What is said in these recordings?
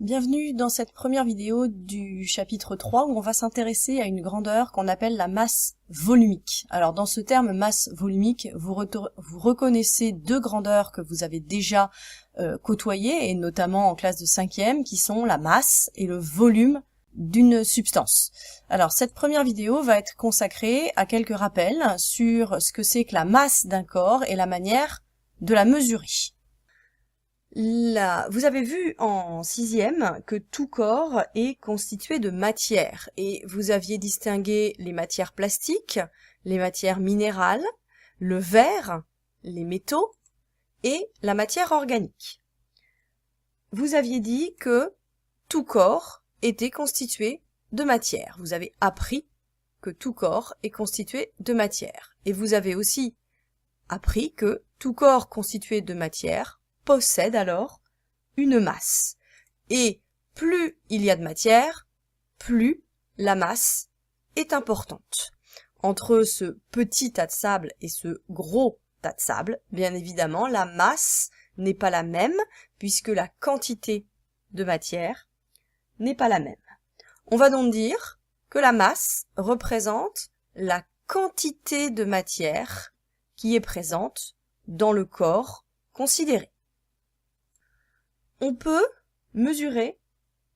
Bienvenue dans cette première vidéo du chapitre 3 où on va s'intéresser à une grandeur qu'on appelle la masse volumique. Alors dans ce terme masse volumique, vous reconnaissez deux grandeurs que vous avez déjà côtoyées, et notamment en classe de 5e, qui sont la masse et le volume d'une substance. Alors cette première vidéo va être consacrée à quelques rappels sur ce que c'est que la masse d'un corps et la manière de la mesurer. Vous avez vu en 6e que tout corps est constitué de matière, et vous aviez distingué les matières plastiques, les matières minérales, le verre, les métaux et la matière organique. Vous aviez dit que tout corps était constitué de matière. Vous avez appris que tout corps est constitué de matière. Et vous avez aussi appris que tout corps constitué de matière possède alors une masse. Et plus il y a de matière, plus la masse est importante. Entre ce petit tas de sable et ce gros tas de sable, bien évidemment, la masse n'est pas la même puisque la quantité de matière n'est pas la même. On va donc dire que la masse représente la quantité de matière qui est présente dans le corps considéré. On peut mesurer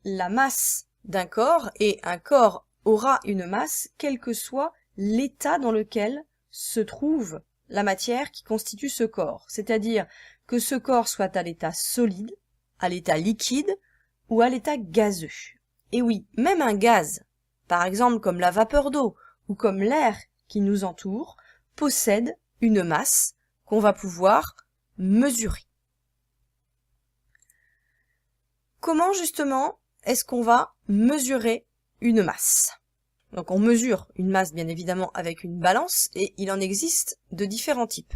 la masse d'un corps, et un corps aura une masse quel que soit l'état dans lequel se trouve la matière qui constitue ce corps. C'est-à-dire que ce corps soit à l'état solide, à l'état liquide ou à l'état gazeux. Et oui, même un gaz, par exemple comme la vapeur d'eau ou comme l'air qui nous entoure, possède une masse qu'on va pouvoir mesurer. Comment justement est-ce qu'on va mesurer une masse? Donc on mesure une masse bien évidemment avec une balance, et il en existe de différents types.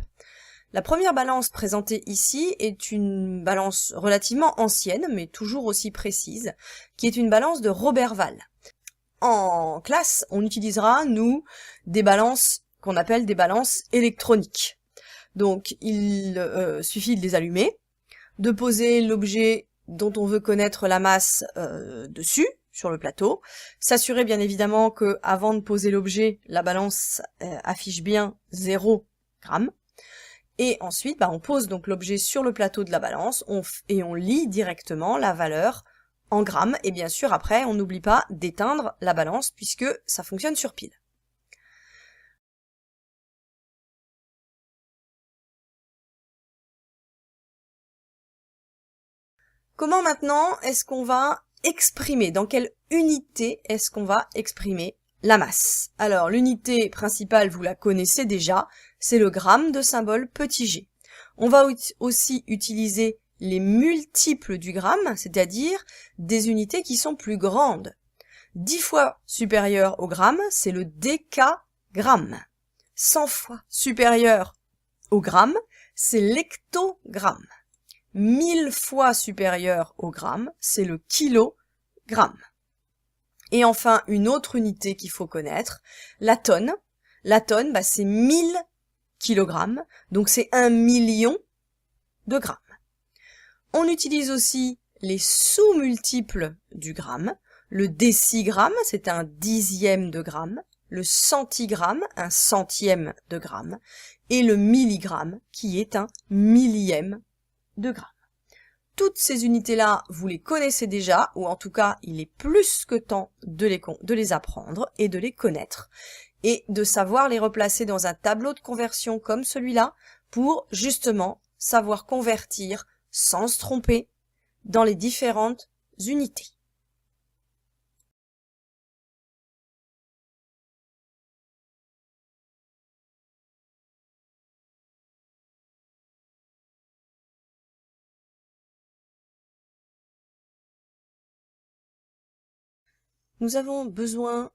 La première balance présentée ici est une balance relativement ancienne, mais toujours aussi précise, qui est une balance de Roberval. En classe, on utilisera, nous, des balances qu'on appelle des balances électroniques. Donc il suffit de les allumer, de poser l'objet dont on veut connaître la masse dessus, sur le plateau, s'assurer bien évidemment que avant de poser l'objet, la balance affiche bien 0 g, et ensuite on pose donc l'objet sur le plateau de la balance, et on lit directement la valeur en grammes, et bien sûr après on n'oublie pas d'éteindre la balance puisque ça fonctionne sur pile. Comment maintenant est-ce qu'on va exprimer, dans quelle unité est-ce qu'on va exprimer la masse? Alors l'unité principale, vous la connaissez déjà, c'est le gramme de symbole petit g. On va aussi utiliser les multiples du gramme, c'est-à-dire des unités qui sont plus grandes. 10 fois supérieur au gramme, c'est le décagramme. 100 fois supérieur au gramme, c'est l'hectogramme. 1000 fois supérieur au gramme, c'est le kilogramme. Et enfin, une autre unité qu'il faut connaître, la tonne. La tonne, c'est 1000 kilogrammes, donc c'est 1 million de grammes. On utilise aussi les sous-multiples du gramme. Le décigramme, c'est un dixième de gramme. Le centigramme, un centième de gramme. Et le milligramme, qui est un millième de grammes. Toutes ces unités-là, vous les connaissez déjà, ou en tout cas, il est plus que temps de les apprendre et de les connaître, et de savoir les replacer dans un tableau de conversion comme celui-là, pour justement savoir convertir sans se tromper dans les différentes unités. Nous avons besoin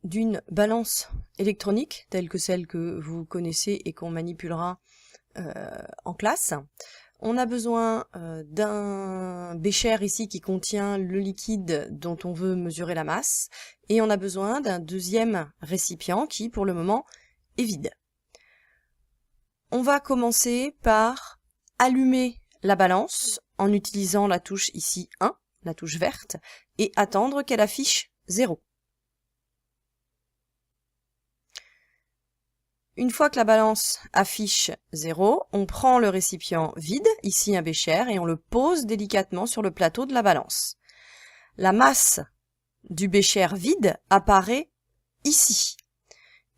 d'une balance électronique, telle que celle que vous connaissez et qu'on manipulera en classe. On a besoin d'un bécher ici qui contient le liquide dont on veut mesurer la masse, et on a besoin d'un deuxième récipient qui, pour le moment, est vide. On va commencer par allumer la balance en utilisant la touche ici 1, la touche verte, et attendre qu'elle affiche 0. Une fois que la balance affiche 0, on prend le récipient vide, ici un bécher, et on le pose délicatement sur le plateau de la balance. La masse du bécher vide apparaît ici.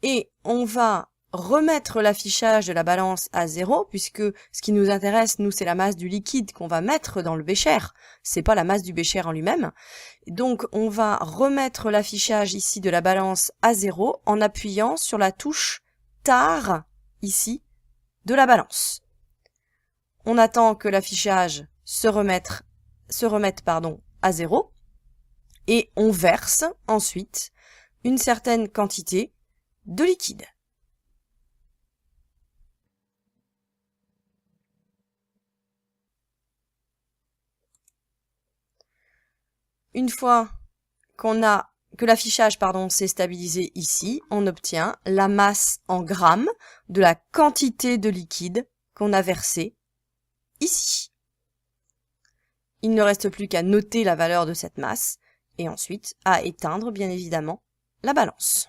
Et on va remettre l'affichage de la balance à 0, puisque ce qui nous intéresse, nous, c'est la masse du liquide qu'on va mettre dans le bécher, c'est pas la masse du bécher en lui-même. Donc on va remettre l'affichage ici de la balance à 0 en appuyant sur la touche TAR, ici, de la balance. On attend que l'affichage se remette à 0, et on verse ensuite une certaine quantité de liquide. Une fois que l'affichage s'est stabilisé ici, on obtient la masse en grammes de la quantité de liquide qu'on a versé ici. Il ne reste plus qu'à noter la valeur de cette masse et ensuite à éteindre bien évidemment la balance.